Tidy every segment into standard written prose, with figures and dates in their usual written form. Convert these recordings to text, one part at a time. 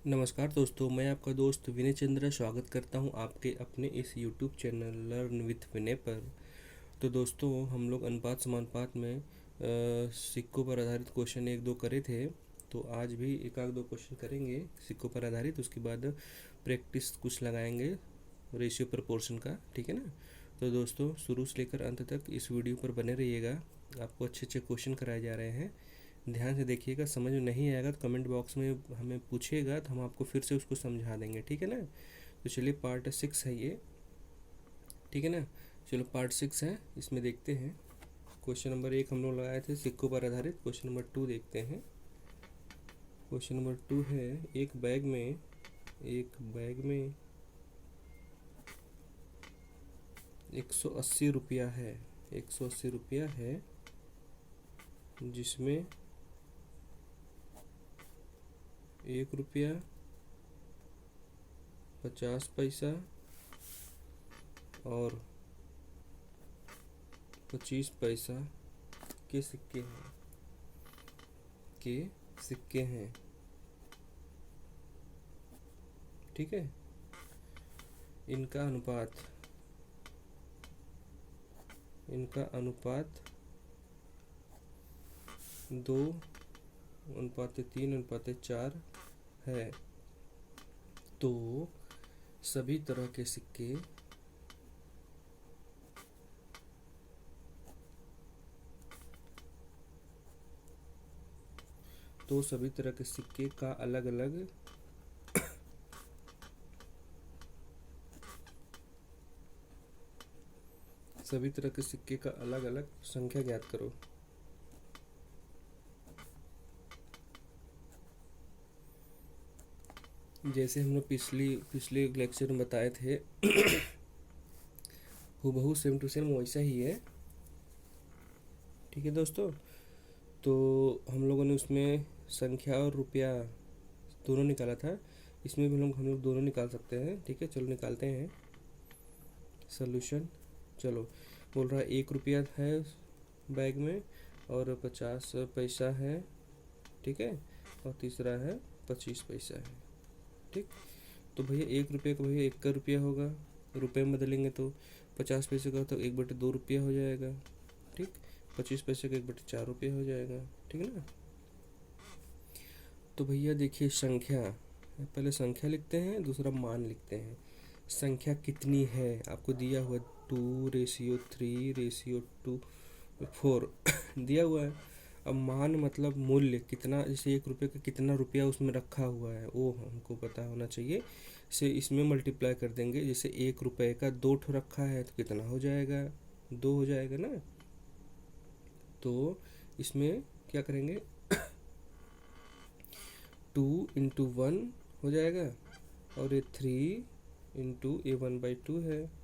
नमस्कार दोस्तों, मैं आपका दोस्त विनय चंद्र स्वागत करता हूं आपके अपने इस यूट्यूब चैनल लर्न विथ विनय पर। तो दोस्तों, हम लोग अनुपात समानुपात में सिक्कों पर आधारित क्वेश्चन एक दो करे थे। तो आज भी एक आध दो क्वेश्चन करेंगे सिक्कों पर आधारित। उसके बाद प्रैक्टिस कुछ लगाएंगे रेशियो प्रपोर्शन का, ठीक है ना। तो दोस्तों, शुरू से लेकर अंत तक इस वीडियो पर बने रहिएगा। आपको अच्छे अच्छे क्वेश्चन कराए जा रहे हैं, ध्यान से देखिएगा। समझ में नहीं आएगा तो कमेंट बॉक्स में हमें पूछिएगा, तो हम आपको फिर से उसको समझा देंगे, ठीक है ना। तो चलिए, पार्ट 6 है ये, ठीक है ना। चलो, पार्ट 6 है, इसमें देखते हैं। क्वेश्चन नंबर 1 हम लोग लगाए थे सिक्कों पर आधारित। क्वेश्चन नंबर 2 देखते हैं। क्वेश्चन नंबर 2 है, एक बैग में 180 रुपया है। 180 रुपया है, जिसमें 1 रुपया 50 पैसा और 25 पैसा के सिक्के हैं, ठीक है। इनका अनुपात 2:3:4 है। तो सभी तरह के सिक्के का अलग अलग संख्या ज्ञात करो। जैसे हम लोग पिछले लेक्चर में बताए थे, हूबहू सेम टू सेम वैसा ही है, ठीक है दोस्तों। तो हम लोगों ने उसमें संख्या और रुपया दोनों निकाला था। इसमें भी हम लोग दोनों निकाल सकते हैं, ठीक है। चलो, निकालते हैं सॉल्यूशन। चलो, बोल रहा है 1 रुपया है बैग में और 50 पैसा है, ठीक है। और तीसरा है 25 पैसा है, ठीक। तो भैया 1 रुपये का भैया 1 का रुपया होगा, रुपये में बदलेंगे तो 50 पैसे का तो 1/2 रुपया हो जाएगा, ठीक। 25 पैसे का 1/4 रुपया हो जाएगा, ठीक है ना। तो भैया देखिए, पहले संख्या लिखते हैं, दूसरा मान लिखते हैं। संख्या कितनी है आपको दिया हुआ, 2:3:2:4 दिया हुआ है। अब मान मतलब मूल्य कितना, जैसे 1 रुपये का कितना रुपया उसमें रखा हुआ है वो हमको पता होना चाहिए। इसे इसमें मल्टीप्लाई कर देंगे। जैसे 1 रुपये का 2 ठो रखा है तो कितना हो जाएगा, 2 हो जाएगा ना। तो इसमें क्या करेंगे, 2 × 1 हो जाएगा और ये 3 × 1/2 है।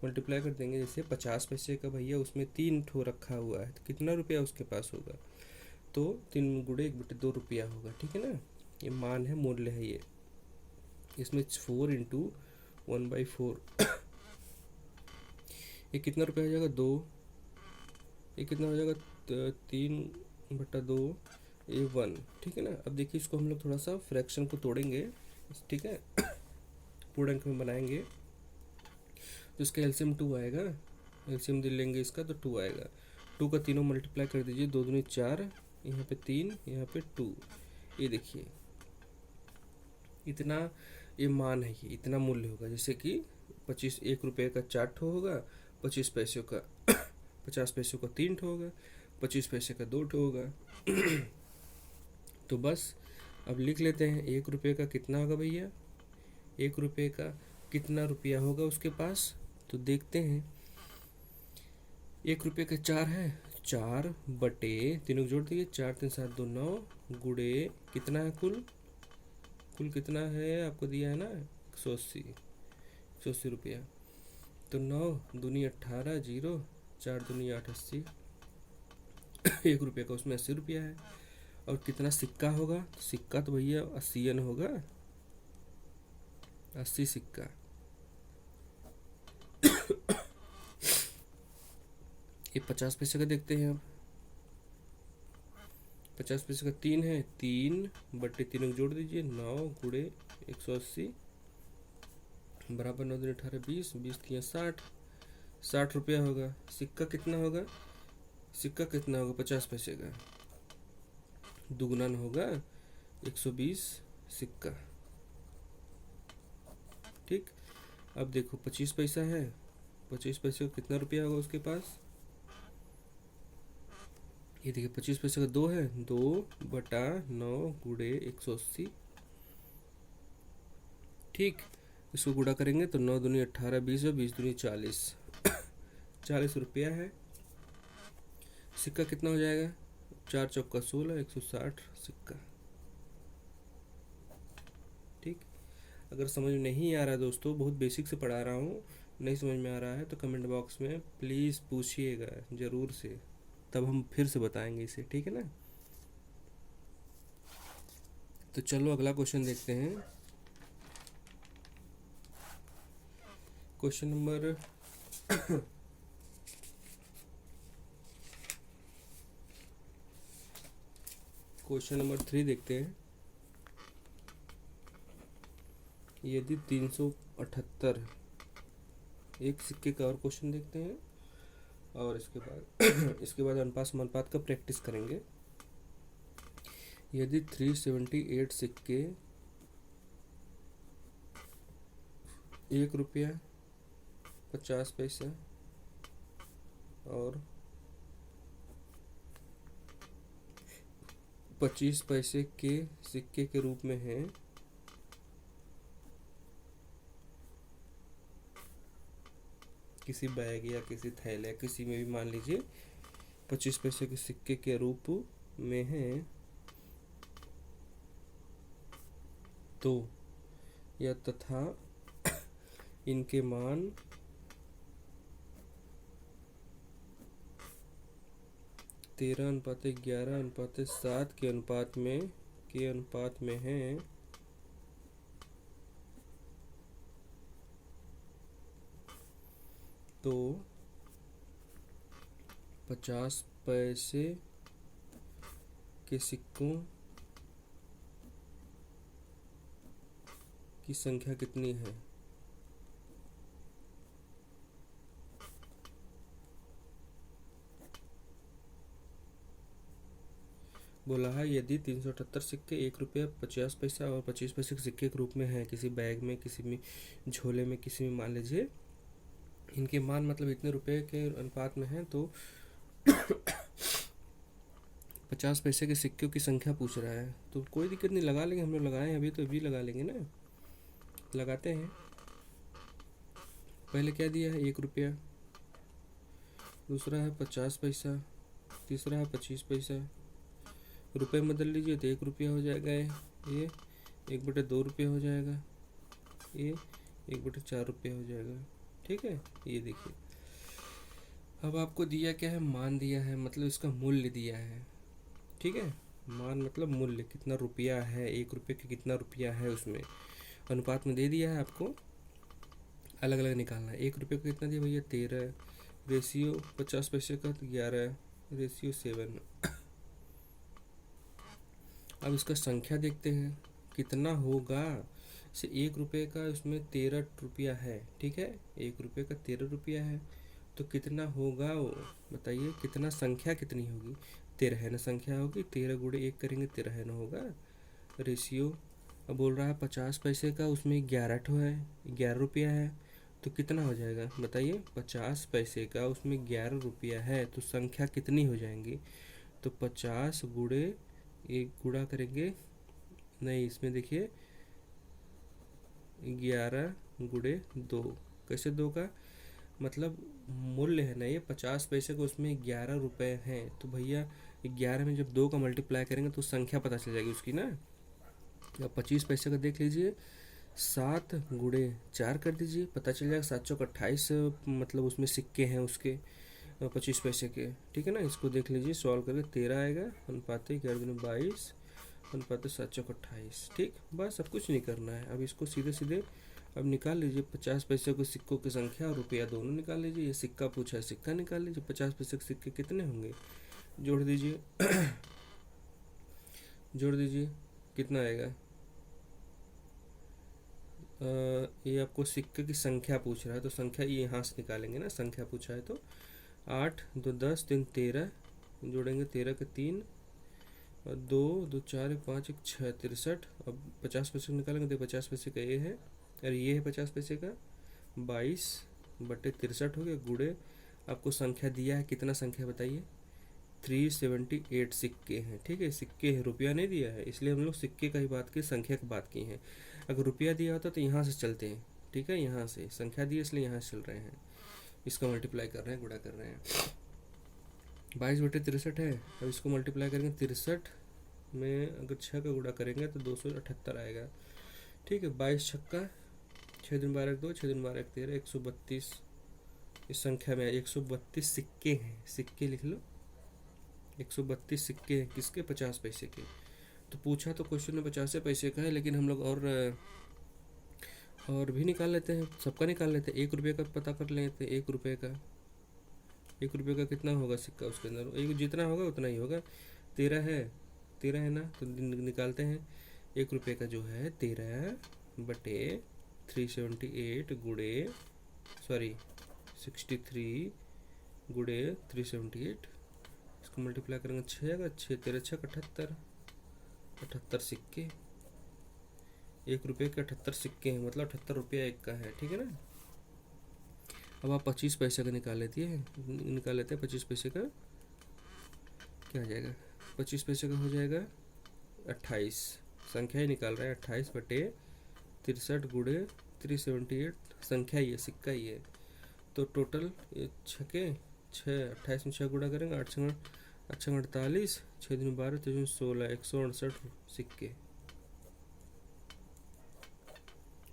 मल्टीप्लाई कर देंगे। जैसे 50 पैसे का भैया उसमें 3 ठो रखा हुआ है तो कितना रुपया उसके पास होगा, तो 3 × 1/2 रुपया होगा, ठीक है ना। ये मान है, मूल्य है ये। इसमें 4 × 1/4 ये कितना रुपया हो जाएगा, 2। ये कितना हो जाएगा, 3/2, ये 1, ठीक है ना। अब देखिए, इसको हम लोग थोड़ा सा फ्रैक्शन को तोड़ेंगे, ठीक है, पूर्णांक में बनाएंगे। तो इसका एलसीएम 2 आएगा, एलसीएम दे लेंगे इसका तो 2 आएगा। 2 का तीनों मल्टीप्लाई कर दीजिए, 2 दूनी 4, यहाँ पे 3, यहाँ पे 2। ये देखिए, इतना ये मान है, ये इतना मूल्य होगा। जैसे कि 1 रुपये का 4 ठो होगा, 25 पैसों का 50 पैसों का 3 ठो होगा, 25 पैसे का 2 ठो होगा। तो बस अब लिख लेते हैं, 1 रुपये का कितना होगा भैया, 1 रुपये का कितना रुपया होगा उसके पास। तो देखते हैं, 1 रुपये का 4 है, 4 बटे तीनों को जोड़ दिए, 4×3=7=2 9 गुड़े कितना है, कुल कितना है आपको दिया है ना, 180 रुपया। तो 9×2=18, 0, 4×2=8 80। 1 रुपये का उसमें 80 रुपया है। और कितना सिक्का होगा, तो सिक्का तो भैया 80 होगा, 80 सिक्का। ये 50 पैसे का देखते हैं। अब 50 पैसे का 3 है, 3/3 को जोड़ दीजिए, 9 गुणे 180 बराबर 9 दूनी 18, 20, 20 60, 60 रुपया होगा। सिक्का कितना होगा? सिक्का कितना होगा 50 पैसे का? दुगुना होगा 120 सिक्का। ठीक, अब देखो 25 पैसा है, 25 पैसे का कितना रुपया होगा उसके पास? ये देखिए 25 पैसे का 2 है, 2/9 गुणे 180। ठीक, इसको गुणा करेंगे तो 9 दूनी 18, 20 और 20 दूनी 40, 40 रुपया है। सिक्का कितना हो जाएगा? 4 चौका 16, 160 सिक्का। ठीक, अगर समझ में नहीं आ रहा दोस्तों, बहुत बेसिक से पढ़ा रहा हूँ, नहीं समझ में आ रहा है तो कमेंट बॉक्स में प्लीज़ पूछिएगा ज़रूर से, तब हम फिर से बताएंगे इसे, ठीक है ना। तो चलो अगला क्वेश्चन देखते हैं। क्वेश्चन नंबर क्वेश्चन नंबर 3 देखते हैं। यदि 378, एक सिक्के का और क्वेश्चन देखते हैं और इसके बाद इसके बाद अनुपात समानुपात का प्रैक्टिस करेंगे। यदि 378 सिक्के 1 रुपया 50 पैसा और 25 पैसे के सिक्के के रूप में हैं, किसी बैग या किसी थैले या किसी में भी मान लीजिए 25 पैसे के सिक्के के रूप में हैं, तो या तथा इनके मान 13:11:7 के अनुपात में हैं, तो 50 पैसे के सिक्कों की संख्या कितनी है? बोला है यदि 378 सिक्के 1 रुपया 50 पैसा और 25 पैसे के सिक्के के रूप में हैं, किसी बैग में, किसी में झोले में, किसी में मान लीजिए, इनके मान मतलब इतने रुपए के अनुपात में हैं, तो 50 पैसे के सिक्कों की संख्या पूछ रहा है। तो कोई दिक्कत नहीं, लगा लेंगे, हम लोग लगाए हैं अभी, तो भी लगा लेंगे ना। लगाते हैं। पहले क्या दिया है? 1 रुपया, दूसरा है 50 पैसा, तीसरा है 25 पैसा। रुपए में बदल लीजिए तो 1 रुपया हो जाएगा, ये 1/2 रुपया हो जाएगा, ये 1/4 रुपया हो जाएगा। ठीक है, ये देखिए। अब आपको दिया क्या है? मान दिया है, मतलब इसका मूल्य दिया है। ठीक है, मान मतलब मूल्य, कितना रुपया है, 1 रुपये का कितना रुपया है, उसमें अनुपात में दे दिया है आपको। अलग अलग निकालना है। 1 रुपये का कितना दिया भैया? 13, रेशियो 50 पैसे का 11, रेशियो 7। अब इसका संख्या देखते हैं कितना होगा। से 1 रुपये का उसमें 13 रुपया है, ठीक है, 1 रुपये का 13 रुपया है, तो कितना होगा वो बताइए, कितना संख्या कितनी होगी? 13 संख्या होगी, 13 गुणे 1 करेंगे 13 होगा। रेशियो अब बोल रहा है 50 पैसे का उसमें 11 ठो है, 11 रुपया है, तो कितना हो जाएगा बताइए? 50 पैसे का उसमें 11 रुपया है, तो संख्या कितनी हो जाएंगी? तो 50 गुणे 1 गुणा करेंगे, नहीं इसमें देखिए 11 गुणे 2, कैसे 2 का मतलब मूल्य है ना, ये 50 पैसे का उसमें 11 रुपये हैं, तो भैया 11 में जब 2 का मल्टीप्लाई करेंगे तो संख्या पता चल जाएगी उसकी ना। अब 25 पैसे का देख लीजिए, 7 गुणे 4 कर दीजिए, पता चल जाएगा 7 चौक 28, मतलब उसमें सिक्के हैं उसके 25 पैसे के। ठीक है ना, इसको देख लीजिए, सॉल्व करके 13 आएगा, अनुपात 11 दूनी 22, अनुपात 7 चौक 28। ठीक, बस अब कुछ नहीं करना है। अब इसको सीधे सीधे अब निकाल लीजिए 50 पैसे के सिक्कों की संख्या और रुपया दोनों निकाल लीजिए। ये सिक्का पूछा है, सिक्का निकाल लीजिए। 50 पैसे के सिक्के कितने होंगे, जोड़ दीजिए जोड़ दीजिए, कितना आएगा। ये आपको सिक्के की संख्या पूछ रहा है, तो संख्या ये यहाँ से निकालेंगे ना, संख्या पूछा है तो 8 2 10 3 13, जोड़ेंगे 13 के 3 और 2 2 4 1 5 1 6 63। अब 50 पैसे निकालेंगे तो 50 पैसे का ये है, और ये है 50 पैसे का, 22/63 हो गया, गुड़े आपको संख्या दिया है, कितना संख्या बताइए, 378 सिक्के हैं। ठीक है, सिक्के हैं, रुपया नहीं दिया है, इसलिए हम लोग सिक्के का ही बात की, संख्या की बात की है। अगर रुपया दिया होता तो यहाँ से चलते हैं, ठीक है, यहाँ से संख्या दी इसलिए यहाँ से चल रहे हैं, इसका मल्टीप्लाई कर रहे हैं, गुणा कर रहे हैं। 22/63 है, अब इसको मल्टीप्लाई करेंगे 63 में, अगर 6 का गुणा करेंगे तो 278 आएगा। ठीक है, 22 छक्का 6 दिन 12 2, 6 दिन 12 13, 132 इस संख्या में 132 सिक्के हैं, सिक्के लिख लो, 132 सिक्के हैं, किसके, 50 पैसे के। तो पूछा तो क्वेश्चन में 50 पैसे का है, लेकिन हम लोग और भी निकाल लेते हैं, सबका निकाल लेते हैं। 1 रुपये का पता कर लेते हैं, 1 रुपये का, 1 रुपये का कितना होगा सिक्का, उसके अंदर एक जितना होगा उतना ही होगा, 13 है, 13 है ना, तो निकालते हैं। 1 रुपये का जो है 13/378 गुड़े, सॉरी 63 गुड़े 378, इसको मल्टीप्लाई करेंगे 6 आएगा, 6 13 6 78, 78 सिक्के, 1 रुपये के 78 सिक्के हैं, मतलब 78 रुपया एक का है। ठीक है ना। अब आप 25 पैसे का निकाल लेते हैं 25 पैसे का क्या आ जाएगा, 25 पैसे का हो जाएगा 28, संख्या ही निकाल रहा है, 28/63 गुड़े 378, संख्या ही है, सिक्का ही है। तो टोटल ये 6 28 में 6 गुणा करेंगे, 8 6 48, 6 दिन 12 3 16, 168 सिक्के,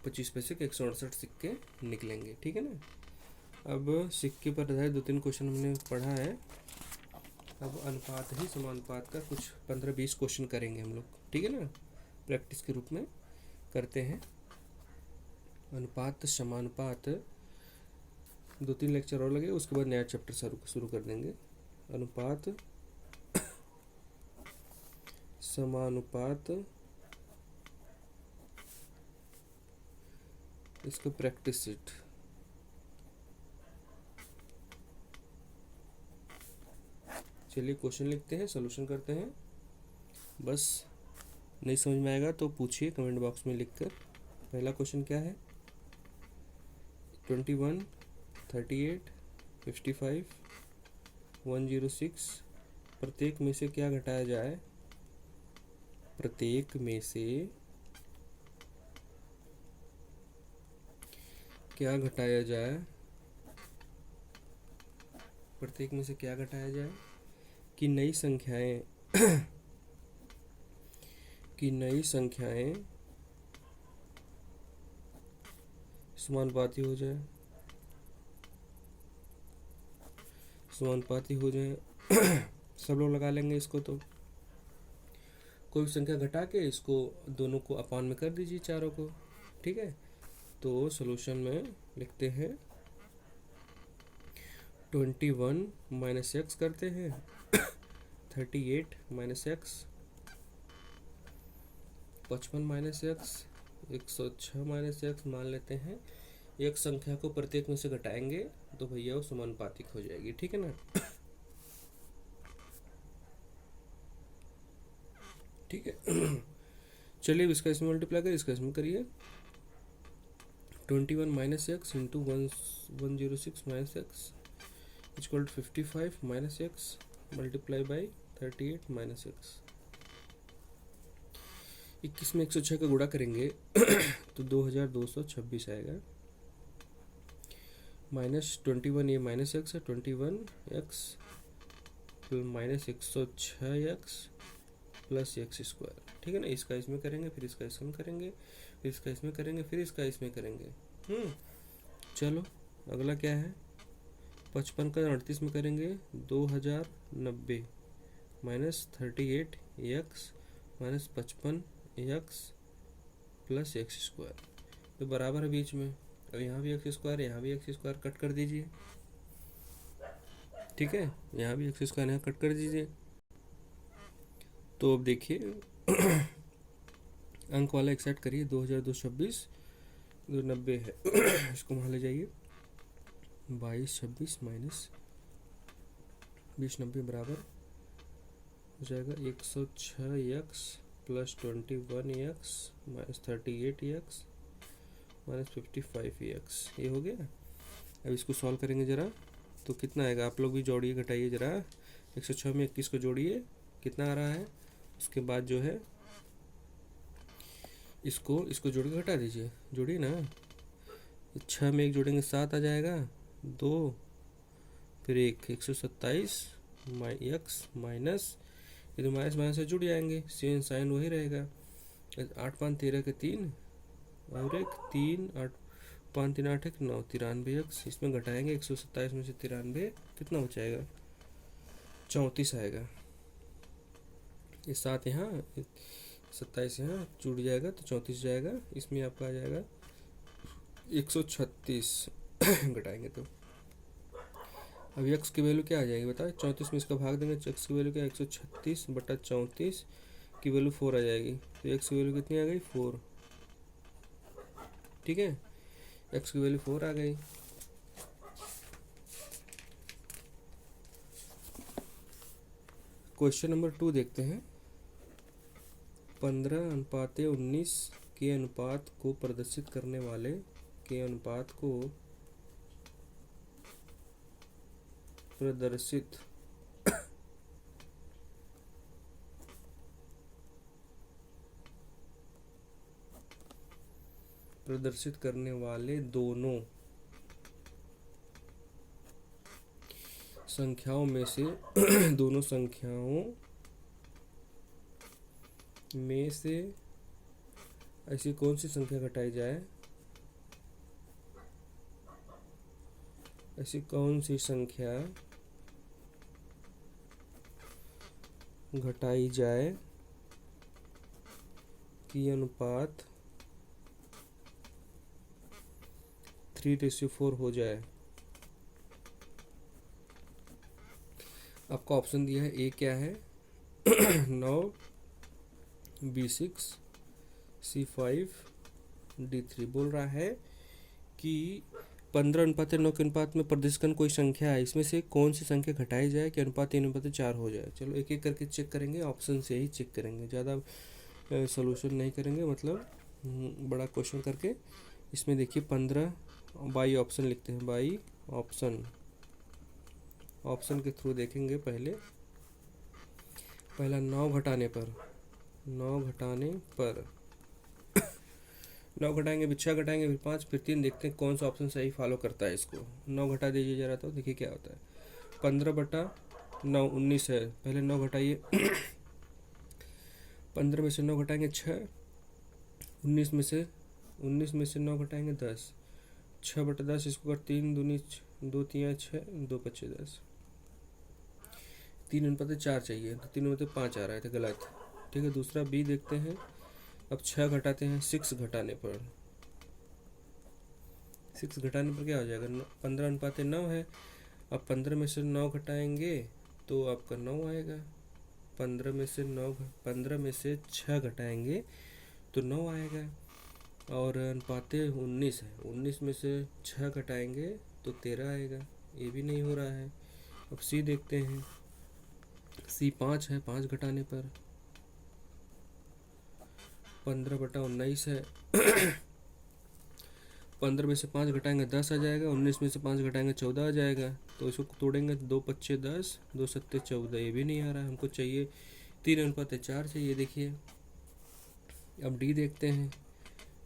25 पैसे के 168 सिक्के निकलेंगे। ठीक है ना। अब सिक्के पर आधारित 2-3 क्वेश्चन हमने पढ़ा है, अब अनुपात ही समानुपात का कुछ 15-20 क्वेश्चन करेंगे हम लोग। ठीक है ना, प्रैक्टिस के रूप में करते हैं। अनुपात समानुपात 2-3 लेक्चर और लगे, उसके बाद नया चैप्टर शुरू कर देंगे। अनुपात समानुपात, इसका प्रैक्टिस सेट। चलिए क्वेश्चन लिखते हैं, सॉल्यूशन करते हैं। बस नहीं समझ में आएगा तो पूछिए कमेंट बॉक्स में लिखकर। पहला क्वेश्चन क्या है, 21 38 55 106 प्रत्येक में से क्या घटाया जाए, प्रत्येक में से क्या घटाया जाए, प्रत्येक में से क्या घटाया जाए कि नई संख्याएं समानुपाती हो जाए, समानुपाती हो जाए। सब लोग लगा लेंगे इसको, तो कोई संख्या घटा के इसको दोनों को अपान में कर दीजिए, चारों को। ठीक है, तो सॉल्यूशन में लिखते हैं 21 माइनस एक्स करते हैं, 38 minus x, 55 minus x, 106 minus x मान लेते हैं। एक संख्या को प्रत्येक में से घटाएंगे तो भैया वो समानुपातिक हो जाएगी। ठीक है ना। ठीक है। चलिए इसका इसमें मल्टीप्लाई करिए, इसका इसमें करिए। 21 minus X into 106 minus X equal to 55 minus X multiply by 38 minus X. 21 में 106 का गुणा करेंगे तो 2226 आएगा, माइनस 21, ये माइनस एक्स है, 21x minus 106x plus x square. ठीक है ना, इसका इसमें करेंगे, फिर इसका इसमें करेंगे, फिर इसका इसमें करेंगे, फिर इसका इसमें करेंगे। चलो अगला क्या है, 55 का 38 में करेंगे, 2090 minus 38x minus 55x plus x square, तो बराबर है बीच में। अब यहाँ भी एक्स स्क्वायर, यहाँ भी एक्स स्क्वायर, कट कर दीजिए। ठीक है, यहाँ भी एक्स स्क्वायर यहाँ कट कर दीजिए। तो अब देखिए अंक वाला एक सेट करिए, 2226 जो 90 है इसको वहाँ ले जाइए। 2226 माइनस 2090 बराबर हो जाएगा 106x plus 21x minus 38x minus 55x। ये हो गया। अब इसको सॉल्व करेंगे ज़रा, तो कितना आएगा? आप लोग भी जोड़िए, घटाइए ज़रा। 106 में 21 को जोड़िए, कितना आ रहा है? उसके बाद जो है इसको जोड़ के घटा दीजिए, जोड़िए ना। 6 में 1 जोड़ेंगे 7 आ जाएगा, 2 फिर 127 एक्स माइनस, ये तो माइनस माइनस से जुड़ जाएंगे, सेम साइन वही रहेगा। 8 5 13 के 3 और 1 3 8 5 3 8 1 9 93 एक्स। इसमें घटाएंगे 127 में से 93, कितना बचाएगा? 34 आएगा। ये 7 यहाँ 27 यहाँ जुड़ जाएगा तो 34 जाएगा। इसमें आपका आ जाएगा 136 घटाएंगे तो। अब x की वैल्यू क्या आ जाएगी बताओ? 34 में इसका भाग देंगे, x की वैल्यू क्या? 136 बटा 34 की वैल्यू 4 आ जाएगी। तो x की वैल्यू कितनी आ गई? 4। ठीक है, x की वैल्यू 4 आ गई। क्वेश्चन नंबर 2 देखते हैं। 15:19 के अनुपात को प्रदर्शित करने वाले के अनुपात को प्रदर्शित करने वाले दोनों संख्याओं में से दोनों संख्याओं में से ऐसी कौन सी संख्या घटाई जाए? ऐसी कौन सी संख्या घटाई जाए कि अनुपात 3:4 हो जाए? आपका ऑप्शन दिया है, ए क्या है? 9, B6, C5, D3। बोल रहा है कि 15:9 के अनुपात में प्रदर्शित कोई संख्या है, इसमें से कौन सी संख्या घटाई जाए कि अनुपात 3:4 हो जाए। चलो एक एक करके चेक करेंगे, ऑप्शन से ही चेक करेंगे, ज़्यादा सोल्यूशन नहीं करेंगे, मतलब बड़ा क्वेश्चन करके। इसमें देखिए 15 बाई ऑप्शन लिखते हैं, बाई ऑप्शन के थ्रू देखेंगे। पहला 9 घटाने पर 9 घटाएंगे, फिर 6 घटाएंगे, फिर 5, फिर 3। देखते हैं कौन सा ऑप्शन सही फॉलो करता है इसको। 9 घटा दीजिए जरा, तो देखिए क्या होता है। 15/9 19 है, पहले 9 घटाइए। 15 में से 9 घटाएंगे 6, 19 में से 9 घटाएंगे 10, 6/10। इसको कर 3 दूनी 2 3 6, 2 5 10, 3:4 चाहिए, तो 3:5 आ रहा है, तो गलत। ठीक है, दूसरा बी देखते हैं। अब 6 घटाते हैं 6 घटाने पर। 6 घटाने पर क्या हो जाएगा? 15:9 है। अब 15 में से 9 घटाएंगे तो आपका 9 आएगा। 15 में से 6 घटाएंगे तो 9 आएगा। और अनुपाते 19 है, 19 में से 6 घटाएंगे तो 13 आएगा। ये भी नहीं हो रहा है। अब सी देखते हैं। सी 5 है, 5 घटाने पर 15/19 है। 15 में से 5 घटाएंगे 10 आ जाएगा, 19 में से 5 घटाएंगे 14 आ जाएगा। तो इसको तोड़ेंगे तो 2 5 10, 2 7 14। ये भी नहीं आ रहा है, हमको चाहिए 3:4 चाहिए। देखिए अब डी देखते हैं।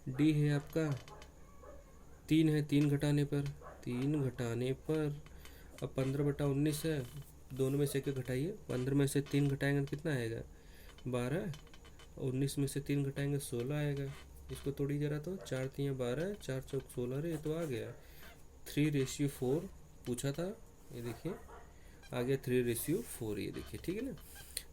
डी है आपका 3 है, 3 घटाने पर अब 15/19 है, दोनों में से एक घटाइए। 15 में से 3 घटाएंगे तो कितना आएगा? 12। 19 में से 3 घटाएंगे 16 आएगा। इसको तोड़ी जरा, तो 4 3 12, 4 4 16। अरे ये तो आ गया 3:4 पूछा था। ये देखिए आ गया 3:4। ये देखिए, ठीक है ना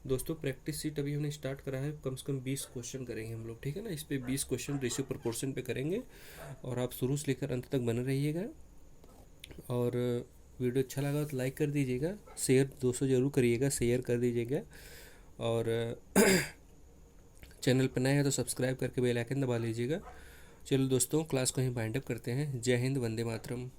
दोस्तों। प्रैक्टिस सीट अभी हमने स्टार्ट करा है, कम से कम 20 क्वेश्चन करेंगे हम लोग, ठीक है ना। इस पे 20 क्वेश्चन रेशियो प्रोपोर्शन पे करेंगे, और आप शुरू से लेकर अंत तक बने रहिएगा। और वीडियो अच्छा लगा तो लाइक कर दीजिएगा, शेयर दोस्तों ज़रूर करिएगा, शेयर कर दीजिएगा। और चैनल पर नए हैं तो सब्सक्राइब करके बेल आइकन दबा लीजिएगा। चलो दोस्तों, क्लास को ही बाइंड अप करते हैं। जय हिंद, वंदे मातरम।